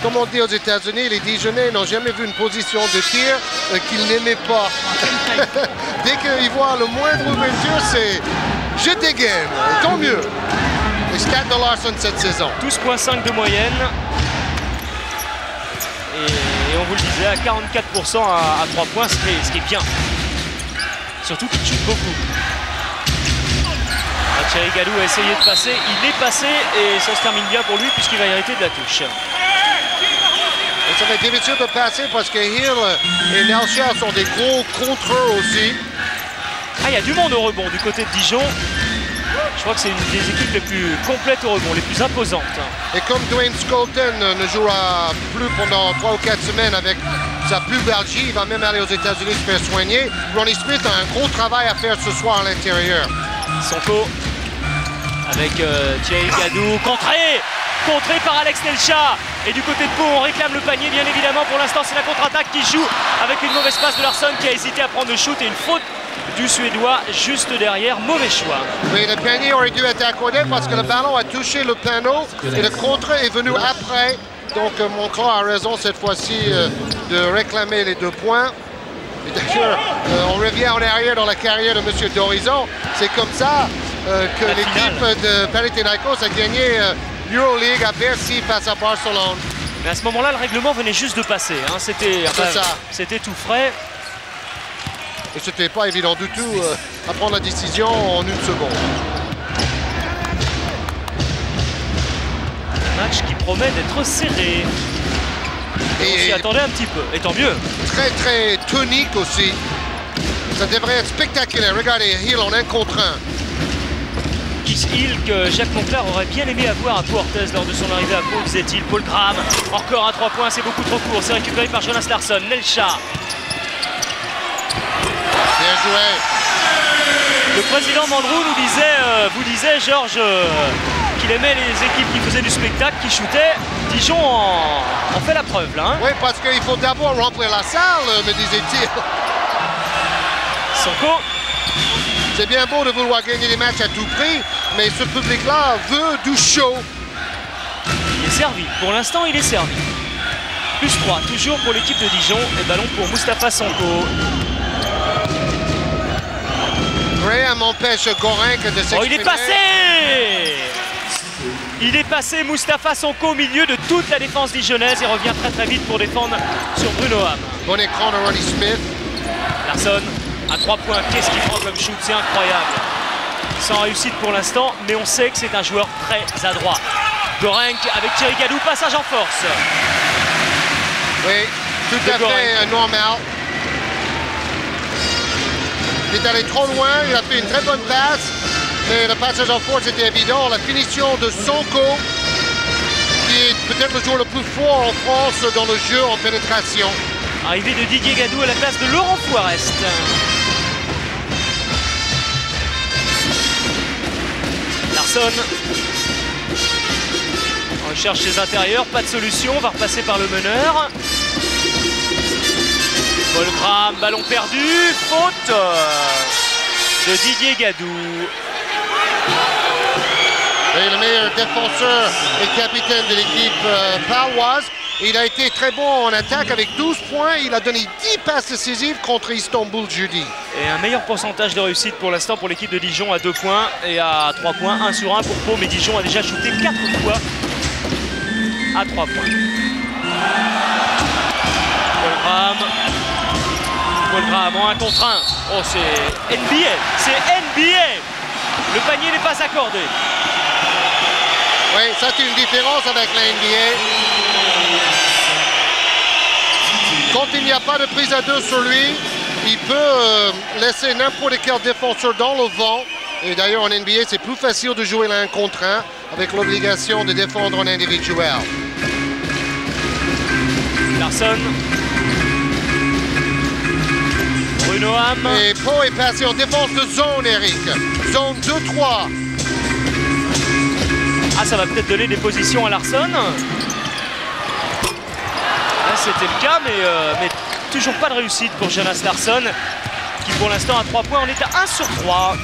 Comme on dit aux États-Unis, les Dijonnais n'ont jamais vu une position de tir qu'ils n'aimaient pas. Dès qu'ils voient le moindre ouverture, c'est « je dégaine ». Tant mieux. Les stats de Larsson cette saison. 12,5 de moyenne. Et on vous le disait, à 44% à 3 points, ce qui est bien. Surtout qu'il shoot beaucoup. Thierry Gadou a essayé de passer, il est passé et ça se termine bien pour lui puisqu'il va hériter de la touche. Et ça va être difficile de passer parce que Hill et Nelshire sont des gros contreurs aussi. Ah, il y a du monde au rebond du côté de Dijon. Je crois que c'est une des équipes les plus complètes au rebond, les plus imposantes. Et comme Dwayne Skolton ne jouera plus pendant 3 ou 4 semaines avec sa pubalgie, il va même aller aux États-Unis se faire soigner. Ronnie Smith a un gros travail à faire ce soir à l'intérieur. Sonko avec Thierry Gadou, contré par Alex Nelcha. Et du côté de Pau, on réclame le panier, bien évidemment. Pour l'instant, c'est la contre-attaque qui joue avec une mauvaise passe de Larsson qui a hésité à prendre le shoot et une faute du Suédois juste derrière. Mauvais choix. Oui, le panier aurait dû être accordé parce que le ballon a touché le panneau et le contre est venu après. Donc, Monclar a raison cette fois-ci de réclamer les 2 points. Et d'ailleurs, on revient en arrière dans la carrière de M. Dorizon. C'est comme ça que l'équipe de Panathinaikos a gagné l'Euroleague à Bercy face à Barcelone. Mais à ce moment-là, le règlement venait juste de passer. Hein. C'était tout frais. Et c'était pas évident du tout à prendre la décision en 1 seconde. Un match qui promet d'être serré. Et on s'y attendait un petit peu, et tant mieux. Très très tonique aussi. Ça devrait être spectaculaire. Regardez, Hill en 1 contre 1. Hill que Jacques Monclar aurait bien aimé avoir à Portes lors de son arrivée à Pau, disait-il. Paul Graham, encore un 3 points, c'est beaucoup trop court. C'est récupéré par Jonas Larsson. Nelcha. Bien joué. Le président Mandrou vous disait, Georges, qu'il aimait les équipes qui faisaient du spectacle, qui shootaient. Dijon en fait la preuve là. Hein. Oui, parce qu'il faut d'abord remplir la salle, me disait-il. Sonko. C'est bien beau de vouloir gagner des matchs à tout prix, mais ce public-là veut du show. Il est servi. Pour l'instant, il est servi. Plus 3, toujours pour l'équipe de Dijon. Et ballon pour Moustapha Sonko. Graham empêche Gorenc de s'exprimer. Oh, il est passé! Il est passé, Moustapha Sonko au milieu de toute la défense dijonnaise. Il revient très très vite pour défendre sur Bruno Ham. Bon écran de Ronnie Smith. Larsson à 3 points. Qu'est-ce qu'il prend comme shoot? C'est incroyable. Sans réussite pour l'instant, mais on sait que c'est un joueur très adroit. Gorenc avec Thierry Gadou, passage en force. Oui, tout à fait normal. Il est allé trop loin, il a fait une très bonne passe, mais le passage en force était évident. La finition de Sonko, qui est peut-être le joueur le plus fort en France dans le jeu en pénétration. Arrivée de Didier Gadou à la place de Laurent Fouarest. Larsson. On recherche ses intérieurs, pas de solution, on va repasser par le meneur. Paul Graham, ballon perdu, faute de Didier Gadou. Et le meilleur défenseur et capitaine de l'équipe paloise. Il a été très bon en attaque avec 12 points. Il a donné 10 passes décisives contre Istanbul jeudi. Et un meilleur pourcentage de réussite pour l'instant pour l'équipe de Dijon à 2 points et à 3 points, 1 sur 1 pour Pau. Mais Dijon a déjà shooté 4 fois à 3 points. Paul Graham en 1 contre 1. Oh, c'est NBA. C'est NBA. Le panier n'est pas accordé. Oui, ça c'est une différence avec la NBA. Quand il n'y a pas de prise à 2 sur lui, il peut laisser n'importe quel défenseur dans le vent. Et d'ailleurs, en NBA, c'est plus facile de jouer l'1 contre 1 avec l'obligation de défendre en individuel. Larsson. Bruno Ham. Et Pau est passé en défense de zone, Eric. Zone 2-3. Ah, ça va peut-être donner des positions à Larsson. Là, c'était le cas, mais toujours pas de réussite pour Jonas Larsson, qui pour l'instant a 3 points. On est à 1 sur 3.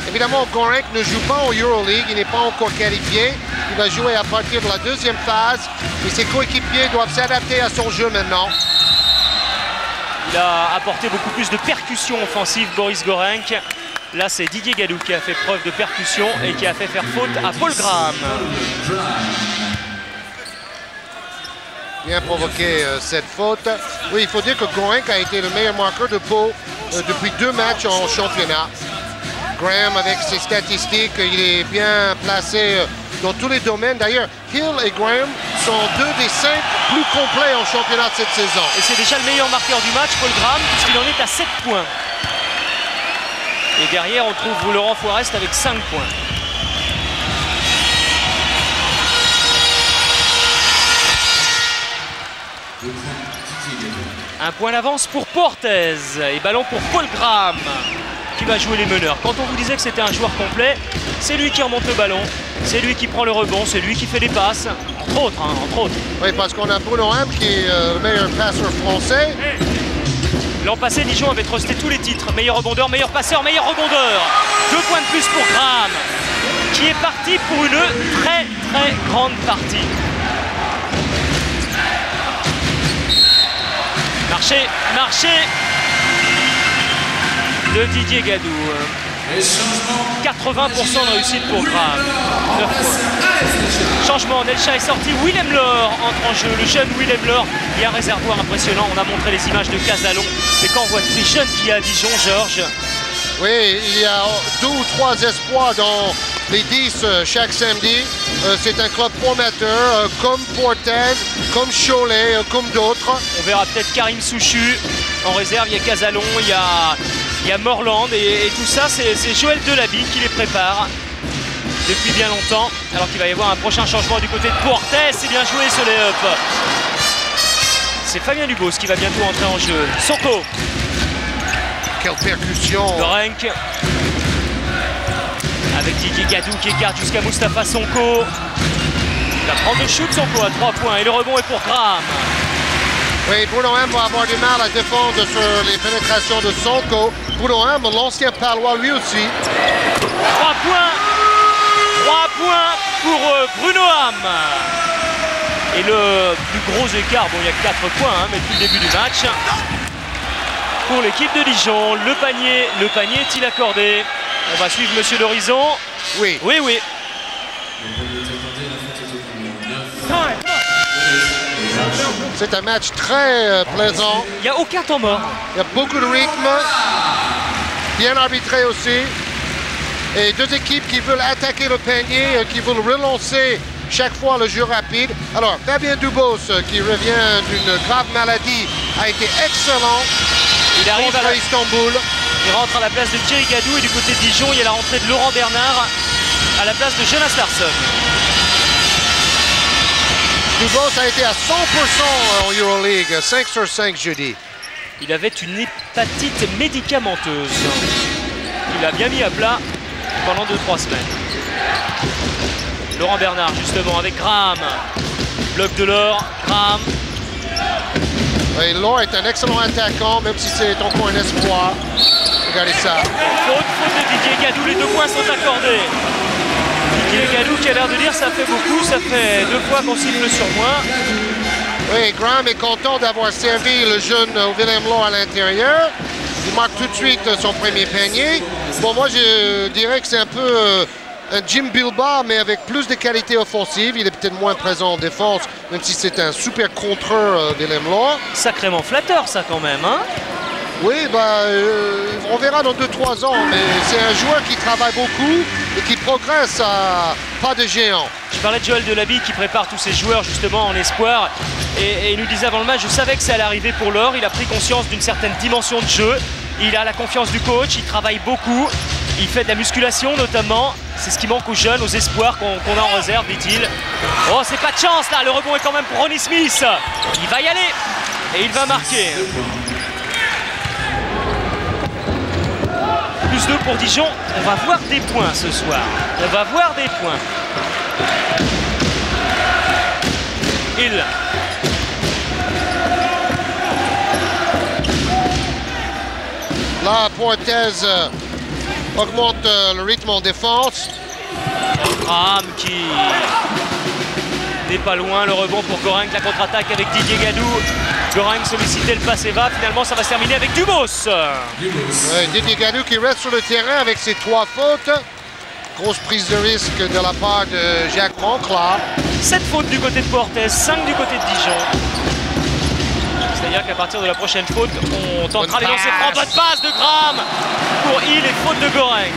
Évidemment, Gorenc ne joue pas en Euroleague, il n'est pas encore qualifié. Il va jouer à partir de la deuxième phase et ses coéquipiers doivent s'adapter à son jeu maintenant. Il a apporté beaucoup plus de percussion offensive, Boris Gorenc. Là, c'est Didier Gadou qui a fait preuve de percussion et qui a fait faire faute à Paul Graham. Bien provoqué cette faute. Oui, il faut dire que Gorenc a été le meilleur marqueur de Pau depuis 2 matchs en championnat. Graham, avec ses statistiques, il est bien placé dans tous les domaines. D'ailleurs, Hill et Graham sont 2 des 5 plus complets en championnat de cette saison. Et c'est déjà le meilleur marqueur du match, Paul Graham, puisqu'il en est à 7 points. Et derrière, on trouve Laurent Forest avec 5 points. Un point d'avance pour Portez et ballon pour Paul Graham qui va jouer les meneurs. Quand on vous disait que c'était un joueur complet, c'est lui qui remonte le ballon, c'est lui qui prend le rebond, c'est lui qui fait les passes, entre autres. Entre autres. Oui, parce qu'on a Bruno Ham qui est le meilleur passeur français. L'an passé, Dijon avait trusté tous les titres. Meilleur rebondeur, meilleur passeur, meilleur rebondeur. 2 points de plus pour Graham, qui est parti pour une très très grande partie. Marché de Didier Gadou. 80% de réussite pour Graham. 9 points. Changement, Nelcha est sorti, Willem Lor entre en jeu. Le jeune Willem Lor, il y a un réservoir impressionnant. On a montré les images de Casalon. Et quand on voit tous les jeunes qu'il y a à Dijon, Georges. Oui, il y a 2 ou 3 espoirs dans les 10 chaque samedi. C'est un club prometteur, comme Portez, comme Cholet, comme d'autres. On verra peut-être Karim Souchu en réserve. Il y a Casalon, il y a Morland. Et tout ça, c'est Joël Delaby qui les prépare depuis bien longtemps. Alors qu'il va y avoir un prochain changement du côté de Portez. C'est bien joué sur les up. C'est Fabien Dubos qui va bientôt entrer en jeu. Sonko. Quelle percussion! Gorenc. Avec Didier Gadou qui écarte jusqu'à Moustapha Sonko. Il va prendre le shoot Sonko à 3 points. Et le rebond est pour Graham. Oui, Bruno Ham va avoir du mal à défendre sur les pénétrations de Sonko. Bruno Ham, l'ancien Palois lui aussi. 3 points. 3 points pour Bruno Ham. Et le plus gros écart, bon il y a 4 points, mais depuis le début du match. Pour l'équipe de Dijon, le panier est-il accordé? On va suivre Monsieur l'Horizon. Oui. Oui, oui. C'est un match très plaisant. Il n'y a aucun temps mort. Il y a beaucoup de rythme. Bien arbitré aussi. Et 2 équipes qui veulent attaquer le panier, qui veulent relancer chaque fois le jeu rapide. Alors, Fabien Dubos, qui revient d'une grave maladie, a été excellent. Il arrive à Istanbul. Il rentre à la place de Thierry Gadou et du côté de Dijon, il y a la rentrée de Laurent Bernard à la place de Jonas Larsson. Dubos a été à 100% en Euroleague, 5 sur 5 jeudi. Il avait une hépatite médicamenteuse. Il a bien mis à plat pendant 2-3 semaines. Laurent Bernard justement avec Graham. Bloc de l'or, Graham. Et Laure est un excellent attaquant, même si c'est encore un espoir. Regardez ça. Faute de Didier Gadou, les 2 points sont accordés. Didier Gadou qui a l'air de dire ça fait beaucoup, ça fait 2 fois qu'on siffle sur moi. Oui, Graham est content d'avoir servi le jeune Willem Lor à l'intérieur. Il marque tout de suite son premier panier. Bon, moi je dirais que c'est un peu un Jim Bilbao, mais avec plus de qualité offensive. Il est peut-être moins présent en défense, même si c'est un super contreur Willem Lor. Sacrément flatteur ça quand même, hein? Oui, on verra dans 2-3 ans, mais c'est un joueur qui travaille beaucoup et qui progresse à pas de géant. Je parlais de Joël Delaby qui prépare tous ses joueurs justement en espoir et il nous disait avant le match, je savais que ça allait arriver pour l'or. Il a pris conscience d'une certaine dimension de jeu, il a la confiance du coach, il travaille beaucoup, il fait de la musculation notamment. C'est ce qui manque aux jeunes, aux espoirs qu'on a en réserve, dit-il. Oh, c'est pas de chance là, le rebond est quand même pour Ronnie Smith. Il va y aller et il va marquer. Plus 2 pour Dijon, on va voir des points ce soir. On va voir des points. Hill. Là, Portez augmente le rythme en défense. Graham qui n'est pas loin. Le rebond pour Gorenc, la contre-attaque avec Didier Gadou. Gorenc sollicitait le passe et va. Finalement, ça va se terminer avec Dubos. Ouais, Didier Gadou qui reste sur le terrain avec ses 3 fautes. Grosse prise de risque de la part de Jacques Monclar. 7 fautes du côté de Portes, 5 du côté de Dijon. C'est-à-dire qu'à partir de la prochaine faute, on tentera les lancers francs. Bonne passe de Graham pour Hill et faute de Gorenc.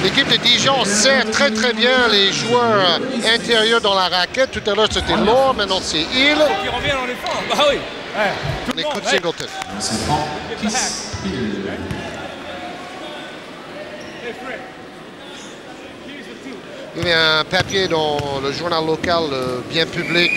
L'équipe de Dijon sert très bien les joueurs intérieurs dans la raquette. Tout à l'heure c'était Laure, maintenant c'est Hill. Qui revient dans les francs. Bah oui. On écoute Singleton. Il y a un papier dans le journal local bien public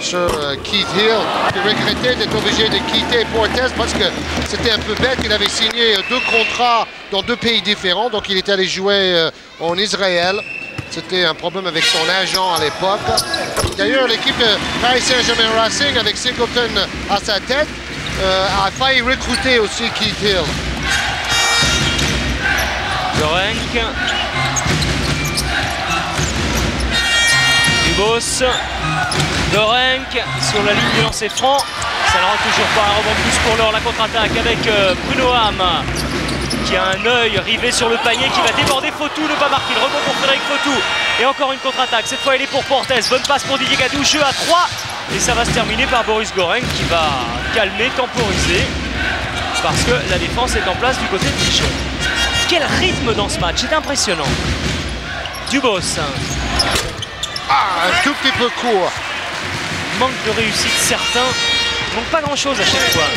sur Keith Hill, qui regrettait d'être obligé de quitter Portes parce que c'était un peu bête. Il avait signé 2 contrats dans 2 pays différents, donc il était allé jouer en Israël. C'était un problème avec son agent à l'époque. D'ailleurs, l'équipe de Paris Saint-Germain Racing, avec Singleton à sa tête, a failli recruter aussi Keith Hill. Gorenc. Dubos. Gorenc sur la ligne du lancer franc. Ça ne rend toujours pas un rebond de plus pour l'heure. La contre-attaque avec Bruno Ham qui a un œil rivé sur le panier, qui va déborder Fotou, ne pas marquer. Le rebond pour Frédéric Fotou. Et encore une contre-attaque. Cette fois, elle est pour Portes. Bonne passe pour Didier Gadou. Jeu à 3. Et ça va se terminer par Boris Gorenc qui va calmer, temporiser. Parce que la défense est en place du côté de Dijon. Quel rythme dans ce match. C'est impressionnant. Dubos. Un tout petit peu court. Manque de réussite certain. Il manque pas grand chose à chaque fois.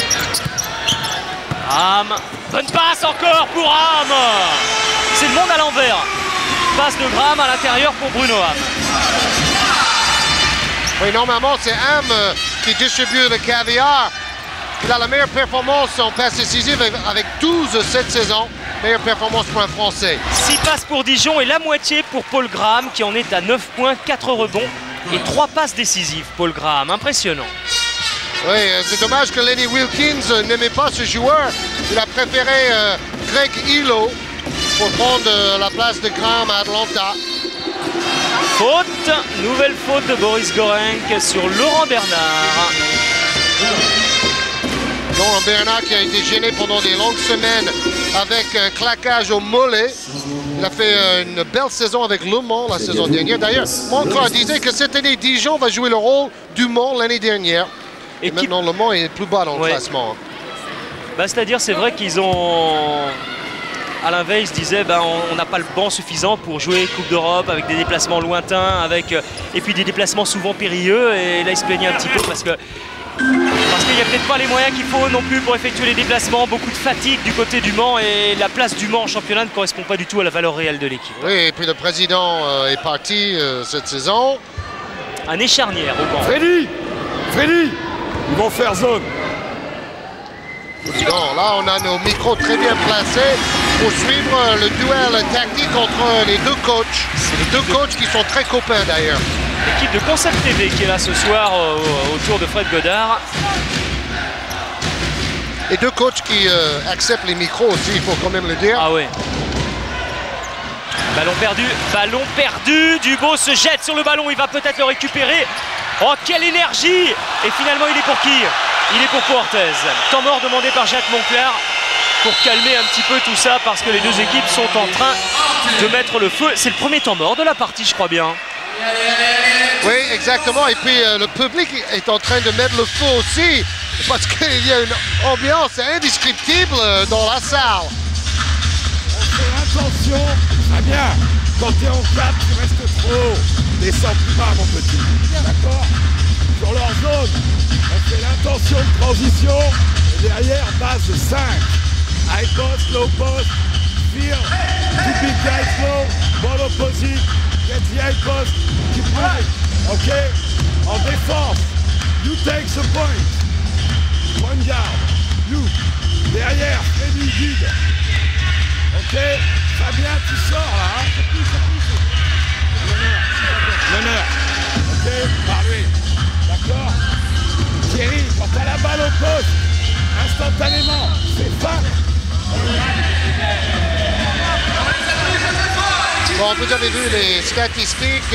Ham. Bonne passe encore pour Ham. C'est le monde à l'envers. Passe de Graham à l'intérieur pour Bruno Ham. Oui, normalement c'est Ham qui distribue le caviar. Il a la meilleure performance en passe décisive avec 12 cette saison. Meilleure performance pour un Français. 6 passes pour Dijon et la moitié pour Paul Graham qui en est à 9 points, 4 rebonds et 3 passes décisives. Paul Graham, impressionnant. Oui, c'est dommage que Lenny Wilkins n'aimait pas ce joueur. Il a préféré Greg Hilo pour prendre la place de Graham à Atlanta. Faute, nouvelle faute de Boris Gorenc sur Laurent Bernard. Laurent Bernard qui a été gêné pendant des longues semaines avec un claquage au mollet. Il a fait une belle saison avec Le Mans la saison dernière. D'ailleurs, Monclar disait que cette année, Dijon va jouer le rôle du Mans l'année dernière. Et maintenant, Le Mans est plus bas dans le classement. Bah, c'est-à-dire, c'est vrai qu'ils ont... Alain Weiss disait on n'a pas le banc suffisant pour jouer Coupe d'Europe avec des déplacements lointains, et puis des déplacements souvent périlleux. Et là, il se plaignait un petit peu parce qu'il n'y a peut-être pas les moyens qu'il faut non plus pour effectuer les déplacements. Beaucoup de fatigue du côté du Mans et la place du Mans en championnat ne correspond pas du tout à la valeur réelle de l'équipe. Oui, et puis le président est parti cette saison. Année charnière au banc. Freddy, ils vont faire zone. Non, là, on a nos micros très bien placés pour suivre le duel tactique entre les 2 coachs. C'est les 2 coachs qui sont très copains d'ailleurs. L'équipe de Concept TV qui est là ce soir autour de Fred Godard. Et 2 coachs qui acceptent les micros aussi, il faut quand même le dire. Ah ouais. Ballon perdu. Dubos se jette sur le ballon, il va peut-être le récupérer. Oh, quelle énergie! Et finalement, il est pour qui? Il est pour Portes. Temps mort demandé par Jacques Monclar pour calmer un petit peu tout ça parce que les 2 équipes sont en train de mettre le feu. C'est le premier temps mort de la partie, je crois bien. Oui, exactement. Et puis le public est en train de mettre le feu aussi parce qu'il y a une ambiance indescriptible dans la salle. On fait attention. Très bien. Quand tu es en 4, tu restes trop haut. Descends pas, mon petit. D'accord? Sur leur zone, on fait l'intention de transition. Et derrière, base 5. High post, low post. Fear. Keep big guys low. Ball opposite. Get the high post. Keep moving. OK? En défense. You take the point. Point guard. You. Derrière, Freddy guide. OK? Fabien, tu sors là. Hein? Meneur. OK? Par lui. D'accord? Thierry, quand t'as la balle au poste, instantanément, c'est pas. Bon, on peut vous avez vu les statistiques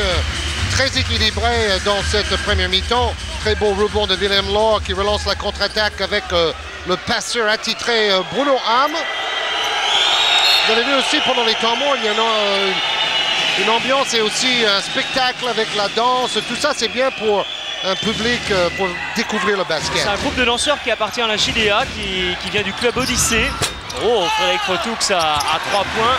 très équilibrées dans cette première mi-temps. Très beau rebond de Willem Law qui relance la contre-attaque avec le passeur attitré Bruno Ham. Vous avez vu aussi pendant les temps morts, il y en a une ambiance et aussi un spectacle avec la danse. Tout ça, c'est bien pour un public pour découvrir le basket. C'est un groupe de lanceurs qui appartient à la JDA, qui vient du club Odyssée. Oh, Frédéric Fotoux à 3 points.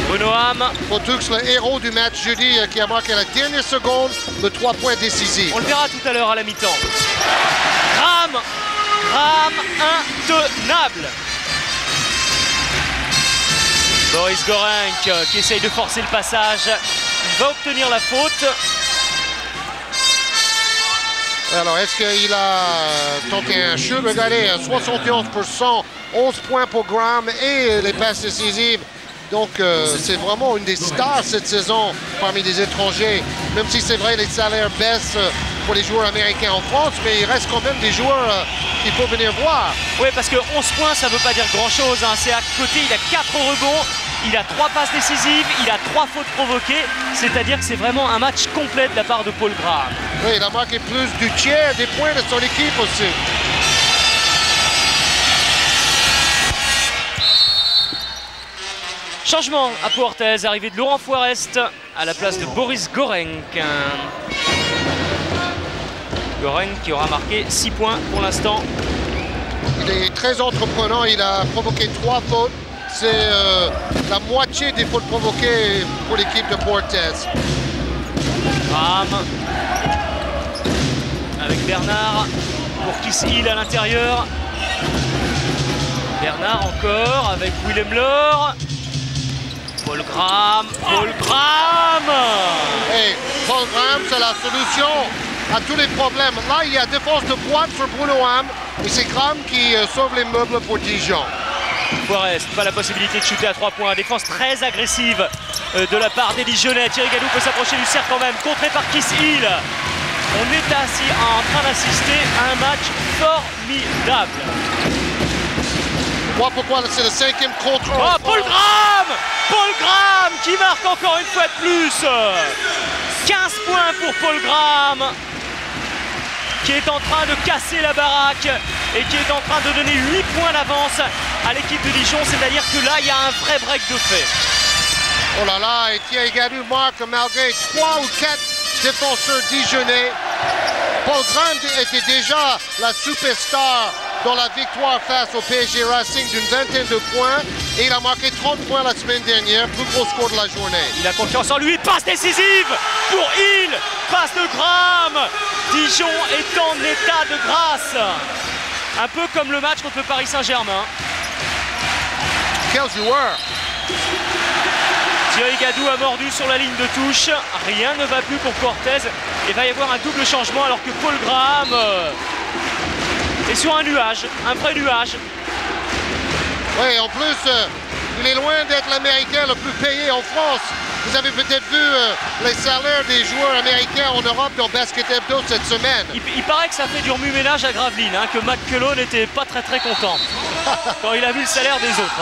Bruno Ham. Fotoux, le héros du match jeudi, qui a marqué à la dernière seconde le 3 points décisif. On le verra tout à l'heure à la mi-temps. Graham intenable. Boris Gorenc qui essaye de forcer le passage. Il va obtenir la faute. Alors, est-ce qu'il a tenté un shoot? Regardez, 71%, 11 points pour Graham et les passes décisives. Donc, c'est vraiment une des stars cette saison parmi les étrangers. Même si c'est vrai, les salaires baissent pour les joueurs américains en France, mais il reste quand même des joueurs qu'il faut venir voir. Oui, parce que 11 points, ça ne veut pas dire grand-chose. Hein. C'est à côté, il a 4 rebonds, il a 3 passes décisives, il a 3 fautes provoquées. C'est-à-dire que c'est vraiment un match complet de la part de Paul Graham. Oui, il a marqué plus du tiers des points de son équipe aussi. Changement à Pau-Orthez, arrivée de Laurent Forest à la place de Boris Gorenc. Gorenc qui aura marqué 6 points pour l'instant. Il est très entreprenant, il a provoqué 3 fautes. C'est la moitié des fautes provoquées pour l'équipe de Pau-Orthez. Graham avec Bernard pour Kiss Hill à l'intérieur. Bernard encore avec Willem Law. Paul Graham. Hey, Paul Graham, c'est la solution à tous les problèmes. Là, il y a défense de boîte sur Bruno Ham et c'est Graham qui sauve les meubles pour Dijon. Forest, pas la possibilité de shooter à 3 points. Défense très agressive de la part des Dijonnais. Thierry Gadou peut s'approcher du cercle quand même, contré par Kiss Hill. On est assis en train d'assister à un match formidable. Moi, pourquoi c'est le 5e contre. Oh, Paul Graham qui marque encore une fois de plus. 15 points pour Paul Graham, qui est en train de casser la baraque et qui est en train de donner 8 points d'avance à l'équipe de Dijon. C'est-à-dire que là, il y a un vrai break de fait. Oh là là, et Thierry Gadou marque malgré 3 ou 4 défenseurs dijonnais. Paul Graham était déjà la superstar dans la victoire face au PSG Racing d'une vingtaine de points. Et il a marqué 30 points la semaine dernière, plus gros score de la journée. Il a confiance en lui, passe décisive pour Hill, passe de Graham. Dijon est en état de grâce. Un peu comme le match contre le Paris Saint-Germain. Quel joueur! Thierry Gadou a mordu sur la ligne de touche. Rien ne va plus pour Pau-Orthez. Il va y avoir un double changement alors que Paul Graham est sur un nuage, un vrai nuage. Oui, en plus, il est loin d'être l'Américain le plus payé en France. Vous avez peut-être vu les salaires des joueurs américains en Europe dans Basket Hebdo cette semaine. Il paraît que ça fait du remue-ménage à Gravelines, hein, que McCullum n'était pas très content quand il a vu le salaire des autres.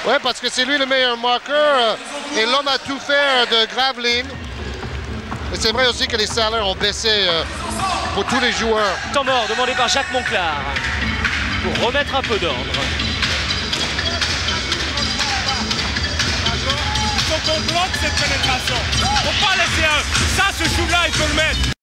Oui, parce que c'est lui le meilleur marqueur et l'homme à tout faire de Gravelines. Et c'est vrai aussi que les salaires ont baissé pour tous les joueurs. Temps mort demandé par Jacques Monclar pour remettre un peu d'ordre. Il faut qu'on bloque cette pénétration. Faut pas laisser ça, ce shoot-là, il faut le mettre.